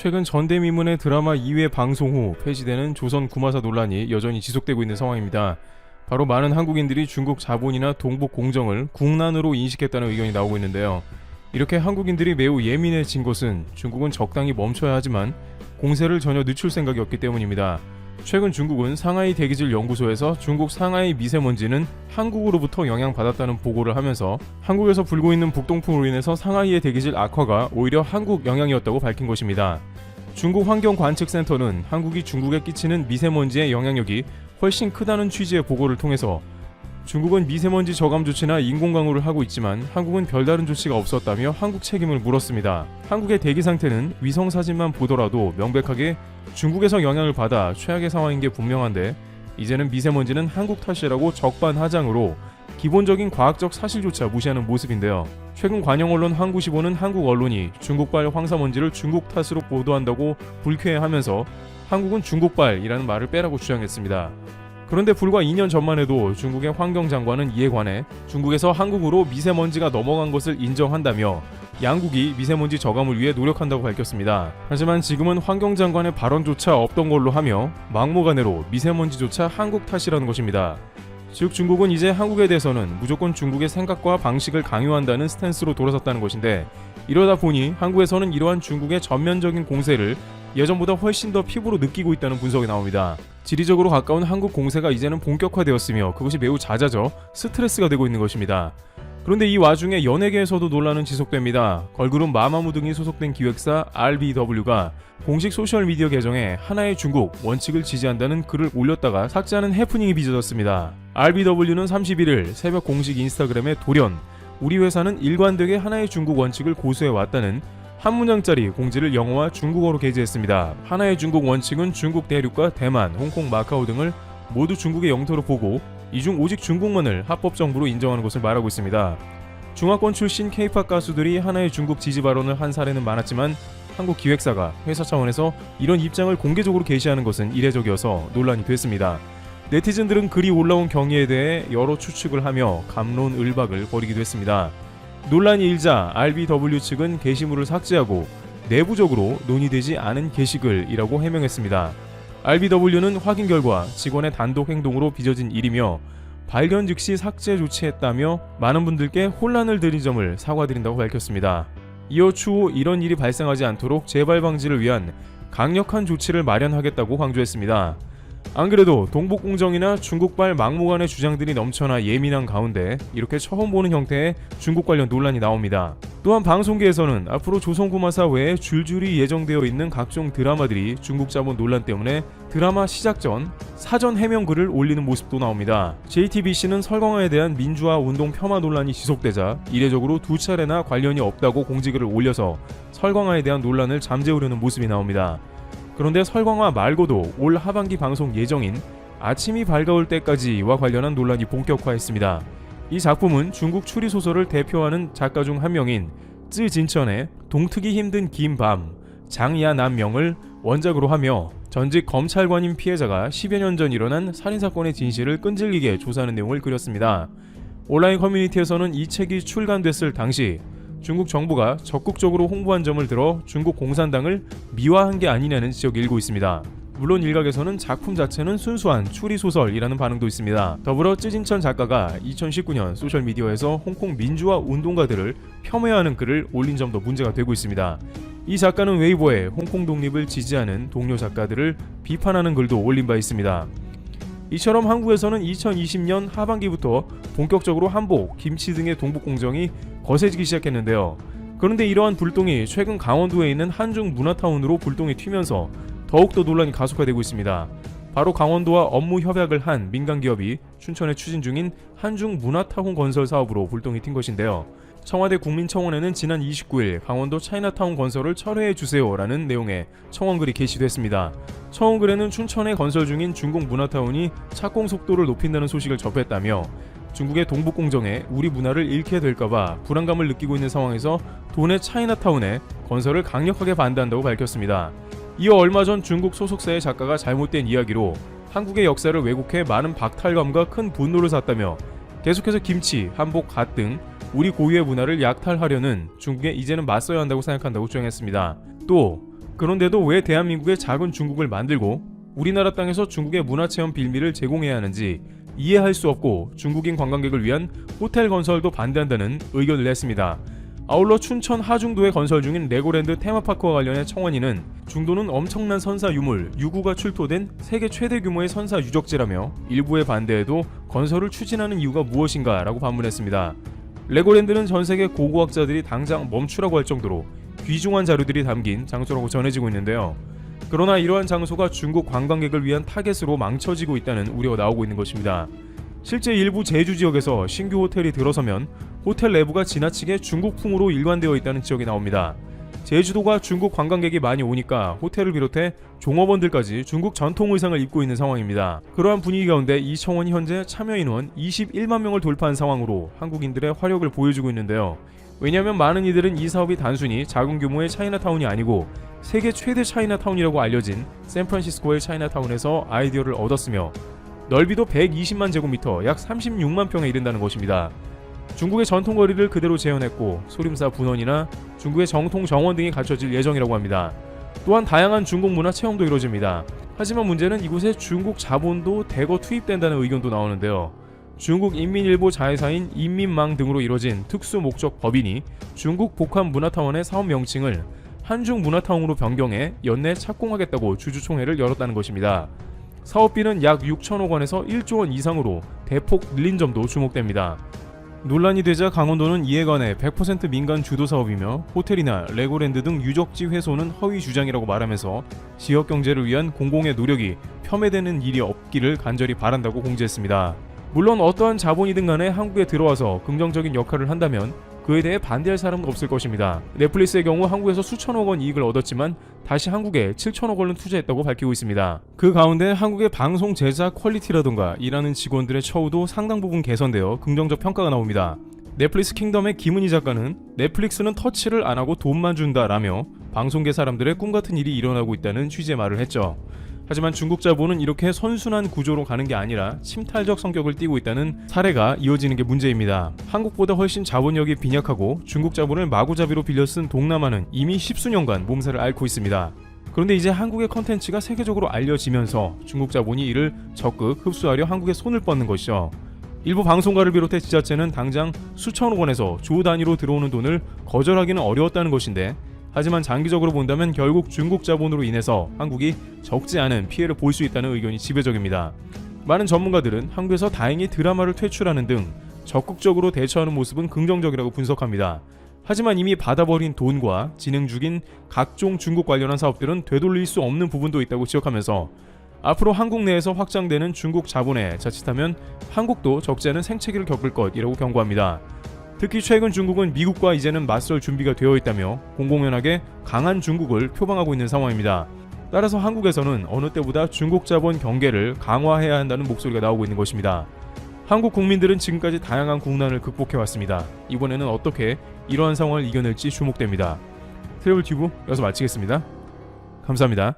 최근 전대미문의 드라마 2회 방송 후 폐지되는 조선 구마사 논란이 여전히 지속되고 있는 상황입니다. 바로 많은 한국인들이 중국 자본이나 동북 공정을 국난으로 인식했다는 의견이 나오고 있는데요. 이렇게 한국인들이 매우 예민해진 것은 중국은 적당히 멈춰야 하지만 공세를 전혀 늦출 생각이 없기 때문입니다. 최근 중국은 상하이 대기질 연구소에서 중국 상하이 미세먼지는 한국으로부터 영향받았다는 보고를 하면서 한국에서 불고 있는 북동풍으로 인해서 상하이의 대기질 악화가 오히려 한국 영향이었다고 밝힌 것입니다. 중국 환경관측센터는 한국이 중국에 끼치는 미세먼지의 영향력이 훨씬 크다는 취지의 보고를 통해서 중국은 미세먼지 저감 조치나 인공 강우를 하고 있지만 한국은 별다른 조치가 없었다며 한국 책임을 물었습니다. 한국의 대기 상태는 위성 사진만 보더라도 명백하게 중국에서 영향을 받아 최악의 상황인 게 분명한데 이제는 미세먼지는 한국 탓이라고 적반하장으로 기본적인 과학적 사실조차 무시하는 모습인데요. 최근 관영 언론 항구시보는 한국 언론이 중국발 황사먼지를 중국 탓으로 보도한다고 불쾌해하면서 한국은 중국발이라는 말을 빼라고 주장했습니다. 그런데 불과 2년 전만 해도 중국의 환경장관은 이에 관해 중국에서 한국으로 미세먼지가 넘어간 것을 인정한다며 양국이 미세먼지 저감을 위해 노력한다고 밝혔습니다. 하지만 지금은 환경장관의 발언조차 없던 걸로 하며 막무가내로 미세먼지조차 한국 탓이라는 것입니다. 즉 중국은 이제 한국에 대해서는 무조건 중국의 생각과 방식을 강요한다는 스탠스로 돌아섰다는 것인데 이러다 보니 한국에서는 이러한 중국의 전면적인 공세를 예전보다 훨씬 더 피부로 느끼고 있다는 분석이 나옵니다. 지리적으로 가까운 한국 공세가 이제는 본격화되었으며 그것이 매우 잦아져 스트레스가 되고 있는 것입니다. 그런데 이 와중에 연예계에서도 논란은 지속됩니다. 걸그룹 마마무 등이 소속된 기획사 RBW가 공식 소셜미디어 계정에 하나의 중국 원칙을 지지한다는 글을 올렸다가 삭제하는 해프닝이 빚어졌습니다. RBW는 31일 새벽 공식 인스타그램에 돌연 우리 회사는 일관되게 하나의 중국 원칙을 고수해왔다는 한 문장짜리 공지를 영어와 중국어로 게재했습니다. 하나의 중국 원칙은 중국 대륙과 대만, 홍콩, 마카오 등을 모두 중국의 영토로 보고 이 중 오직 중국만을 합법정부로 인정하는 것을 말하고 있습니다. 중화권 출신 K-POP 가수들이 하나의 중국 지지 발언을 한 사례는 많았지만 한국 기획사가 회사 차원에서 이런 입장을 공개적으로 게시하는 것은 이례적이어서 논란이 됐습니다. 네티즌들은 글이 올라온 경위에 대해 여러 추측을 하며 갑론을박을 벌이기도 했습니다. 논란이 일자 RBW 측은 게시물을 삭제하고 내부적으로 논의되지 않은 게시글이라고 해명했습니다. RBW는 확인 결과 직원의 단독 행동으로 빚어진 일이며 발견 즉시 삭제 조치했다며 많은 분들께 혼란을 드린 점을 사과드린다고 밝혔습니다. 이어 추후 이런 일이 발생하지 않도록 재발 방지를 위한 강력한 조치를 마련하겠다고 강조했습니다. 안 그래도 동북공정이나 중국발 막무가내 주장들이 넘쳐나 예민한 가운데 이렇게 처음 보는 형태의 중국 관련 논란이 나옵니다. 또한 방송계에서는 앞으로 조선구마사 외에 줄줄이 예정되어 있는 각종 드라마들이 중국 자본 논란 때문에 드라마 시작 전 사전 해명글을 올리는 모습도 나옵니다. JTBC는 설광화에 대한 민주화 운동 폄하 논란이 지속되자 이례적으로 2차례나 관련이 없다고 공지글을 올려서 설광화에 대한 논란을 잠재우려는 모습이 나옵니다. 그런데 설광화 말고도 올 하반기 방송 예정인 아침이 밝아올 때까지와 관련한 논란이 본격화했습니다. 이 작품은 중국 추리소설을 대표하는 작가 중 한 명인 쯔진천의 동트기 힘든 긴 밤, 장야남명을 원작으로 하며 전직 검찰관인 피해자가 10여 년 전 일어난 살인사건의 진실을 끈질기게 조사하는 내용을 그렸습니다. 온라인 커뮤니티에서는 이 책이 출간됐을 당시 중국 정부가 적극적으로 홍보한 점을 들어 중국 공산당을 미화한 게 아니냐는 지적이 일고 있습니다. 물론 일각에서는 작품 자체는 순수한 추리소설이라는 반응도 있습니다. 더불어 쯔진천 작가가 2019년 소셜미디어에서 홍콩 민주화 운동가들을 폄훼하는 글을 올린 점도 문제가 되고 있습니다. 이 작가는 웨이보에 홍콩 독립을 지지하는 동료 작가들을 비판하는 글도 올린 바 있습니다. 이처럼 한국에서는 2020년 하반기부터 본격적으로 한복, 김치 등의 동북공정이 거세지기 시작했는데요. 그런데 이러한 불똥이 최근 강원도에 있는 한중 문화타운으로 불똥이 튀면서 더욱더 논란이 가속화되고 있습니다. 바로 강원도와 업무 협약을 한 민간기업이 춘천에 추진 중인 한중 문화타운 건설 사업으로 불똥이 튄 것인데요. 청와대 국민청원에는 지난 29일 강원도 차이나타운 건설을 철회해주세요라는 내용의 청원글이 게시됐습니다. 청원글에는 춘천에 건설 중인 중국 문화타운이 착공 속도를 높인다는 소식을 접했다며 중국의 동북공정에 우리 문화를 잃게 될까봐 불안감을 느끼고 있는 상황에서 도내 차이나타운의 건설을 강력하게 반대한다고 밝혔습니다. 이어 얼마 전 중국 소속사의 작가가 잘못된 이야기로 한국의 역사를 왜곡해 많은 박탈감과 큰 분노를 샀다며 계속해서 김치, 한복, 갓 등 우리 고유의 문화를 약탈하려는 중국에 이제는 맞서야 한다고 생각한다고 주장했습니다. 또 그런데도 왜 대한민국의 작은 중국을 만들고 우리나라 땅에서 중국의 문화체험 빌미를 제공해야 하는지 이해할 수 없고 중국인 관광객을 위한 호텔 건설도 반대한다는 의견을 냈습니다. 아울러 춘천 하중도에 건설 중인 레고랜드 테마파크와 관련해 청원인은 중도는 엄청난 선사 유물, 유구가 출토된 세계 최대 규모의 선사 유적지라며 일부의 반대에도 건설을 추진하는 이유가 무엇인가 라고 반문했습니다. 레고랜드는 전세계 고고학자들이 당장 멈추라고 할 정도로 귀중한 자료들이 담긴 장소라고 전해지고 있는데요. 그러나 이러한 장소가 중국 관광객을 위한 타겟으로 망쳐지고 있다는 우려가 나오고 있는 것입니다. 실제 일부 제주 지역에서 신규 호텔이 들어서면 호텔 내부가 지나치게 중국풍으로 일관되어 있다는 지적이 나옵니다. 제주도가 중국 관광객이 많이 오니까 호텔을 비롯해 종업원들까지 중국 전통 의상을 입고 있는 상황입니다. 그러한 분위기 가운데 이 청원이 현재 참여 인원 21만 명을 돌파한 상황으로 한국인들의 화력을 보여주고 있는데요. 왜냐하면 많은 이들은 이 사업이 단순히 작은 규모의 차이나타운이 아니고 세계 최대 차이나타운이라고 알려진 샌프란시스코의 차이나타운에서 아이디어를 얻었으며 넓이도 120만 제곱미터, 약 36만 평에 이른다는 것입니다. 중국의 전통거리를 그대로 재현했고 소림사 분원이나 중국의 정통 정원 등이 갖춰질 예정이라고 합니다. 또한 다양한 중국 문화 체험도 이루어집니다. 하지만 문제는 이곳에 중국 자본도 대거 투입된다는 의견도 나오는데요. 중국 인민일보 자회사인 인민망 등으로 이루어진 특수목적 법인이 중국 복합문화타운의 사업 명칭을 한중문화타운으로 변경해 연내 착공하겠다고 주주총회를 열었다는 것입니다. 사업비는 약 6천억 원에서 1조 원 이상으로 대폭 늘린 점도 주목됩니다. 논란이 되자 강원도는 이에 관해 100% 민간 주도 사업이며 호텔이나 레고랜드 등 유적지 훼손은 허위 주장이라고 말하면서 지역 경제를 위한 공공의 노력이 폄훼되는 일이 없기를 간절히 바란다고 공지했습니다. 물론 어떠한 자본이든 간에 한국에 들어와서 긍정적인 역할을 한다면 그에 대해 반대할 사람은 없을 것입니다. 넷플릭스의 경우 한국에서 수천억 원 이익을 얻었지만 다시 한국에 7천억 원을 투자했다고 밝히고 있습니다. 그 가운데 한국의 방송 제작 퀄리티라던가 일하는 직원들의 처우도 상당 부분 개선되어 긍정적 평가가 나옵니다. 넷플릭스 킹덤의 김은희 작가는 넷플릭스는 터치를 안 하고 돈만 준다라며 방송계 사람들의 꿈같은 일이 일어나고 있다는 취지의 말을 했죠. 하지만 중국 자본은 이렇게 선순환 구조로 가는 게 아니라 침탈적 성격을 띠고 있다는 사례가 이어지는 게 문제입니다. 한국보다 훨씬 자본력이 빈약하고 중국 자본을 마구잡이로 빌려 쓴 동남아는 이미 십수년간 몸살을 앓고 있습니다. 그런데 이제 한국의 컨텐츠가 세계적으로 알려지면서 중국 자본이 이를 적극 흡수하려 한국에 손을 뻗는 것이죠. 일부 방송가를 비롯해 지자체는 당장 수천억 원에서 조 단위로 들어오는 돈을 거절하기는 어려웠다는 것인데 하지만 장기적으로 본다면 결국 중국 자본으로 인해서 한국이 적지 않은 피해를 볼 수 있다는 의견이 지배적입니다. 많은 전문가들은 한국에서 다행히 드라마를 퇴출하는 등 적극적으로 대처하는 모습은 긍정적이라고 분석합니다. 하지만 이미 받아버린 돈과 진행 중인 각종 중국 관련한 사업들은 되돌릴 수 없는 부분도 있다고 지적하면서 앞으로 한국 내에서 확장되는 중국 자본에 자칫하면 한국도 적지 않은 생채기를 겪을 것이라고 경고합니다. 특히 최근 중국은 미국과 이제는 맞설 준비가 되어 있다며 공공연하게 강한 중국을 표방하고 있는 상황입니다. 따라서 한국에서는 어느 때보다 중국 자본 경계를 강화해야 한다는 목소리가 나오고 있는 것입니다. 한국 국민들은 지금까지 다양한 국난을 극복해왔습니다. 이번에는 어떻게 이러한 상황을 이겨낼지 주목됩니다. 트래블튜브 여기서 마치겠습니다. 감사합니다.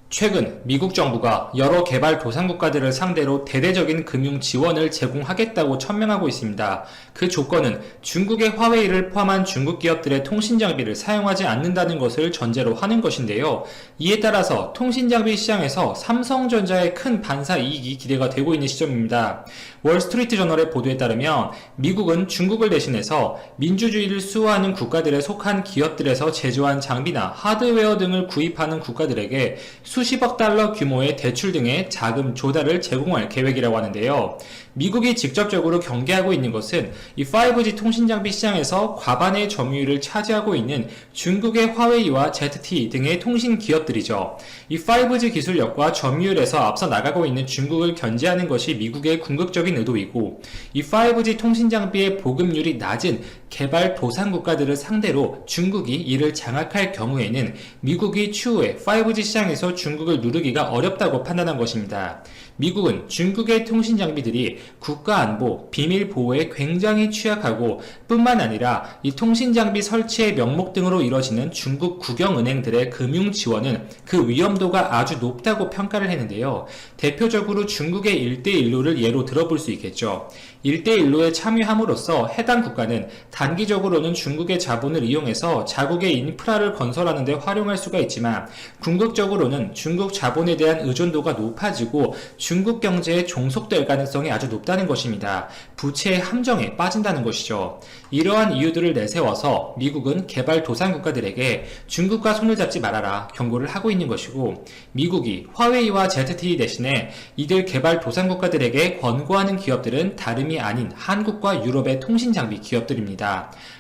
최근 미국 정부가 여러 개발도상국가들을 상대로 대대적인 금융 지원을 제공하겠다고 천명하고 있습니다. 그 조건은 중국의 화웨이를 포함한 중국 기업들의 통신장비를 사용하지 않는다는 것을 전제로 하는 것인데요. 이에 따라서 통신장비 시장에서 삼성전자의 큰 반사 이익이 기대가 되고 있는 시점입니다. 월스트리트 저널의 보도에 따르면 미국은 중국을 대신해서 민주주의를 수호하는 국가들에 속한 기업들에서 제조한 장비나 하드웨어 등을 구입하는 국가들에게 수십억 달러 규모의 대출 등의 자금 조달을 제공할 계획이라고 하는데요. 미국이 직접적으로 경계하고 있는 것은 이 5G 통신장비 시장에서 과반의 점유율을 차지하고 있는 중국의 화웨이와 ZTE 등의 통신 기업들이죠. 이 5G 기술력과 점유율에서 앞서 나가고 있는 중국을 견제하는 것이 미국의 궁극적인 의도이고, 이 5G 통신장비의 보급률이 낮은 개발도상국가들을 상대로 중국이 이를 장악할 경우에는 미국이 추후에 5G 시장에서 중국을 누르기가 어렵다고 판단한 것입니다. 미국은 중국의 통신장비들이 국가안보, 비밀 보호에 굉장히 취약하고 뿐만 아니라 이 통신장비 설치의 명목 등으로 이뤄지는 중국 국영은행들의 금융 지원은 그 위험도가 아주 높다고 평가를 했는데요. 대표적으로 중국의 1대1로를 예로 들어볼 수 있겠죠. 1대1로에 참여함으로써 해당 국가는 단기적으로는 중국의 자본을 이용해서 자국의 인프라를 건설하는 데 활용할 수가 있지만 궁극적으로는 중국 자본에 대한 의존도가 높아지고 중국 경제에 종속될 가능성이 아주 높다는 것입니다. 부채의 함정에 빠진다는 것이죠. 이러한 이유들을 내세워서 미국은 개발도상국가들에게 중국과 손을 잡지 말아라 경고를 하고 있는 것이고, 미국이 화웨이와 ZTE 대신에 이들 개발도상국가들에게 권고하는 기업들은 다름이 아닌 한국과 유럽의 통신장비 기업들입니다.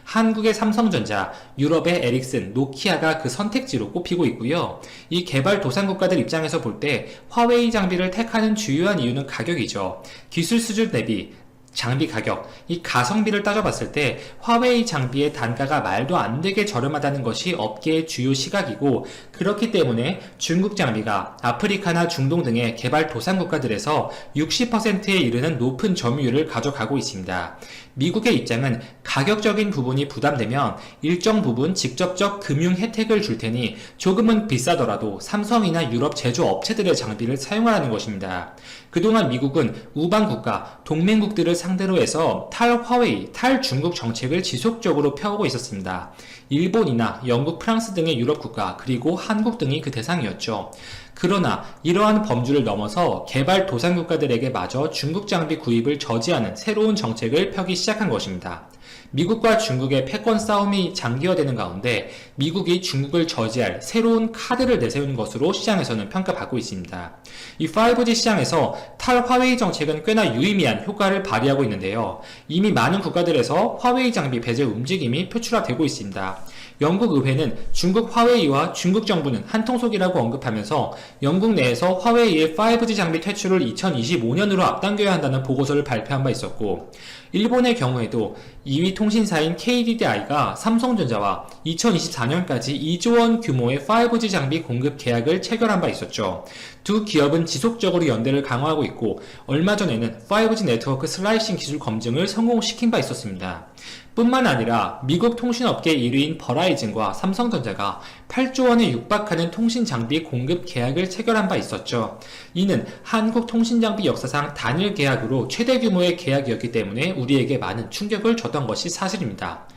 한국의 삼성전자, 유럽의 에릭슨, 노키아가 그 선택지로 꼽히고 있고요. 이 개발도상국가들 입장에서 볼 때 화웨이 장비를 택하는 주요한 이유는 가격이죠. 기술 수준 대비 장비 가격, 이 가성비를 따져봤을 때 화웨이 장비의 단가가 말도 안 되게 저렴하다는 것이 업계의 주요 시각이고, 그렇기 때문에 중국 장비가 아프리카나 중동 등의 개발도상국가들에서 60%에 이르는 높은 점유율을 가져가고 있습니다. 미국의 입장은 가격적인 부분이 부담되면 일정 부분 직접적 금융 혜택을 줄 테니 조금은 비싸더라도 삼성이나 유럽 제조업체들의 장비를 사용하라는 것입니다. 그동안 미국은 우방국가, 동맹국들을 상대로 해서 탈화웨이, 탈중국 정책을 지속적으로 펴오고 있었습니다. 일본이나 영국, 프랑스 등의 유럽 국가, 그리고 한국 등이 그 대상이었죠. 그러나 이러한 범주를 넘어서 개발도상국가들에게 마저 중국 장비 구입을 저지하는 새로운 정책을 펴기 시작한 것입니다. 미국과 중국의 패권 싸움이 장기화되는 가운데 미국이 중국을 저지할 새로운 카드를 내세우는 것으로 시장에서는 평가받고 있습니다. 이 5G 시장에서 탈화웨이 정책은 꽤나 유의미한 효과를 발휘하고 있는데요. 이미 많은 국가들에서 화웨이 장비 배제 움직임이 표출화되고 있습니다. 영국 의회는 중국 화웨이와 중국 정부는 한통속이라고 언급하면서 영국 내에서 화웨이의 5G 장비 퇴출을 2025년으로 앞당겨야 한다는 보고서를 발표한 바 있었고, 일본의 경우에도 2위 통신사인 KDDI가 삼성전자와 2024년까지 2조 원 규모의 5G 장비 공급 계약을 체결한 바 있었죠. 두 기업은 지속적으로 연대를 강화하고 있고, 얼마 전에는 5G 네트워크 슬라이싱 기술 검증을 성공시킨 바 있었습니다. 뿐만 아니라 미국 통신업계 1위인 버라이즌과 삼성전자가 8조 원에 육박하는 통신장비 공급 계약을 체결한 바 있었죠. 이는 한국 통신장비 역사상 단일 계약으로 최대 규모의 계약이었기 때문에 우리에게 많은 충격을 줬던 것이 사실입니다.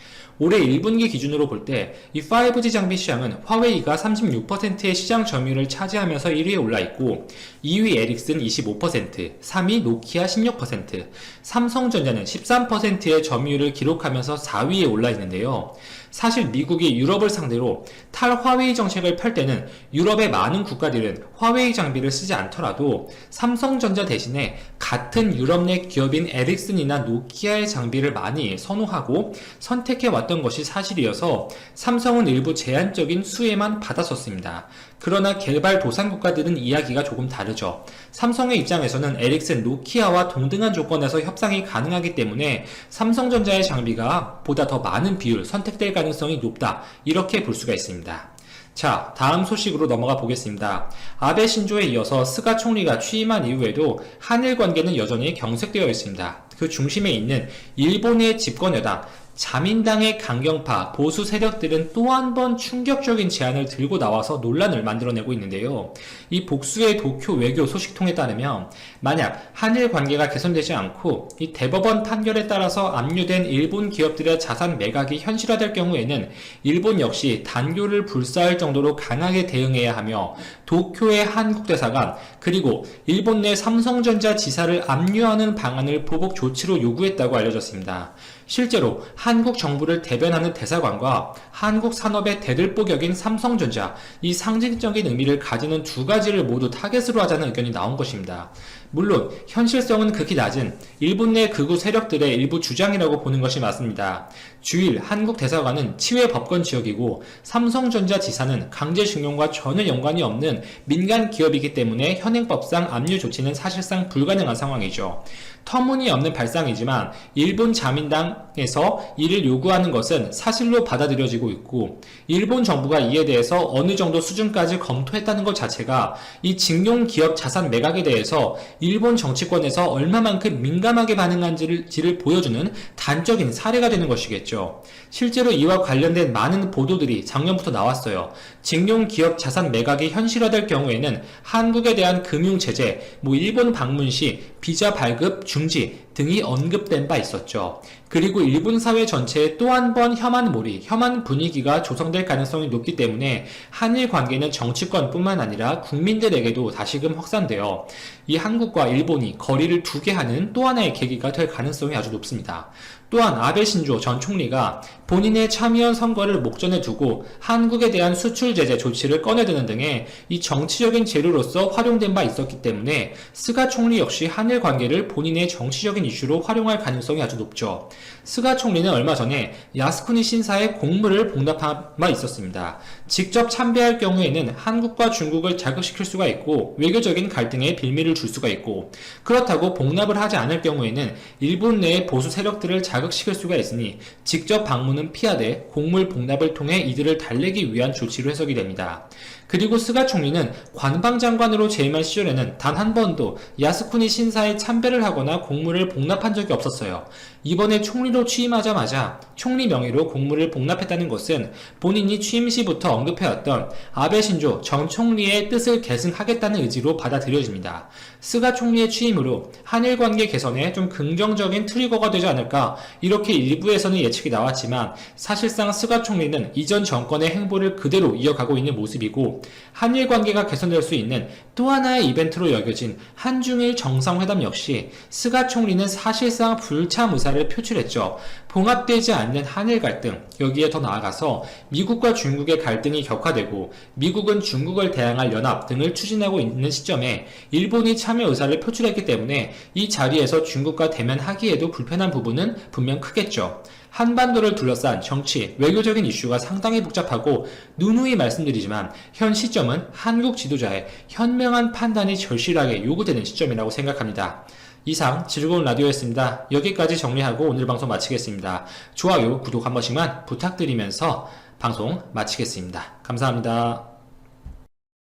올해 1분기 기준으로 볼 때 이 5G 장비 시장은 화웨이가 36%의 시장 점유율을 차지하면서 1위에 올라있고, 2위 에릭슨 25%, 3위 노키아 16%, 삼성전자는 13%의 점유율을 기록하면서 4위에 올라있는데요. 사실 미국이 유럽을 상대로 탈화웨이 정책을 펼 때는 유럽의 많은 국가들은 화웨이 장비를 쓰지 않더라도 삼성전자 대신에 같은 유럽 내 기업인 에릭슨이나 노키아의 장비를 많이 선호하고 선택해왔던 것이 사실이어서 삼성은 일부 제한적인 수혜만 받았었습니다. 그러나 개발도상국가들은 이야기가 조금 다르죠. 삼성의 입장에서는 에릭슨, 노키아와 동등한 조건에서 협상이 가능하기 때문에 삼성전자의 장비가 보다 더 많은 비율 선택될 가능성이 높다, 이렇게 볼 수가 있습니다. 자, 다음 소식으로 넘어가 보겠습니다. 아베 신조에 이어서 스가 총리가 취임한 이후에도 한일 관계는 여전히 경색되어 있습니다. 그 중심에 있는 일본의 집권 여당 자민당의 강경파 보수 세력들은 또 한 번 충격적인 제안을 들고 나와서 논란을 만들어내고 있는데요. 이 복수의 도쿄 외교 소식통에 따르면 만약 한일 관계가 개선되지 않고 이 대법원 판결에 따라서 압류된 일본 기업들의 자산 매각이 현실화될 경우에는 일본 역시 단교를 불사할 정도로 강하게 대응해야 하며, 도쿄의 한국 대사관 그리고 일본 내 삼성전자 지사를 압류하는 방안을 보복 조치로 요구했다고 알려졌습니다. 실제로 한국 정부를 대변하는 대사관과 한국 산업의 대들보격인 삼성전자, 이 상징적인 의미를 가지는 두 가지를 모두 타겟으로 하자는 의견이 나온 것입니다. 물론 현실성은 극히 낮은 일본 내 극우 세력들의 일부 주장이라고 보는 것이 맞습니다. 주일 한국 대사관은 치외 법권 지역이고 삼성전자 지사는 강제징용과 전혀 연관이 없는 민간 기업이기 때문에 현행법상 압류 조치는 사실상 불가능한 상황이죠. 터무니없는 발상이지만 일본 자민당에서 이를 요구하는 것은 사실로 받아들여지고 있고, 일본 정부가 이에 대해서 어느 정도 수준까지 검토했다는 것 자체가 이 징용 기업 자산 매각에 대해서 일본 정치권에서 얼마만큼 민감하게 반응한지를 보여주는 단적인 사례가 되는 것이겠죠. 실제로 이와 관련된 많은 보도들이 작년부터 나왔어요. 징용 기업 자산 매각이 현실화될 경우에는 한국에 대한 금융 제재, 일본 방문 시 비자 발급 중지 등이 언급된 바 있었죠. 그리고 일본 사회 전체에 또 한 번 혐한몰이, 혐한 분위기가 조성될 가능성이 높기 때문에 한일 관계는 정치권뿐만 아니라 국민들에게도 다시금 확산되어 이 한국과 일본이 거리를 두게 하는 또 하나의 계기가 될 가능성이 아주 높습니다. 또한 아베 신조 전 총리가 본인의 참의원 선거를 목전에 두고 한국에 대한 수출 제재 조치를 꺼내드는 등의 이 정치적인 재료로서 활용된 바 있었기 때문에 스가 총리 역시 한일 관계를 본인의 정치적인 이슈로 활용할 가능성이 아주 높죠. 스가 총리는 얼마 전에 야스쿠니 신사의 공물을 복납한 바 있었습니다. 직접 참배할 경우에는 한국과 중국을 자극시킬 수가 있고 외교적인 갈등에 빌미를 줄 수가 있고, 그렇다고 복납을 하지 않을 경우에는 일본 내의 보수 세력들을 자극시킬 수가 있으니 직접 방문은 피하되 공물 복납을 통해 이들을 달래기 위한 조치로 해석이 됩니다. 그리고 스가 총리는 관방장관으로 재임한 시절에는 단 한 번도 야스쿠니 신사에 참배를 하거나 공물을 복납한 적이 없었어요. 이번에 총리로 취임하자마자 총리 명의로 공물을 복납했다는 것은 본인이 취임 시부터 언급해왔던 아베 신조 전 총리의 뜻을 계승하겠다는 의지로 받아들여집니다. 스가 총리의 취임으로 한일 관계 개선에 좀 긍정적인 트리거가 되지 않을까, 이렇게 일부에서는 예측이 나왔지만 사실상 스가 총리는 이전 정권의 행보를 그대로 이어가고 있는 모습이고, 한일 관계가 개선될 수 있는 또 하나의 이벤트로 여겨진 한중일 정상회담 역시 스가 총리는 사실상 불참 의사를 표출했죠. 봉합되지 않는 한일 갈등, 여기에 더 나아가서 미국과 중국의 갈등이 격화되고 미국은 중국을 대항할 연합 등을 추진하고 있는 시점에 일본이 참여 의사를 표출했기 때문에 이 자리에서 중국과 대면하기에도 불편한 부분은 분명 크겠죠. 한반도를 둘러싼 정치, 외교적인 이슈가 상당히 복잡하고 누누이 말씀드리지만 현 시점은 한국 지도자의 현명한 판단이 절실하게 요구되는 시점이라고 생각합니다. 이상 즐거운 라디오였습니다. 여기까지 정리하고 오늘 방송 마치겠습니다. 좋아요, 구독 한 번씩만 부탁드리면서 방송 마치겠습니다. 감사합니다.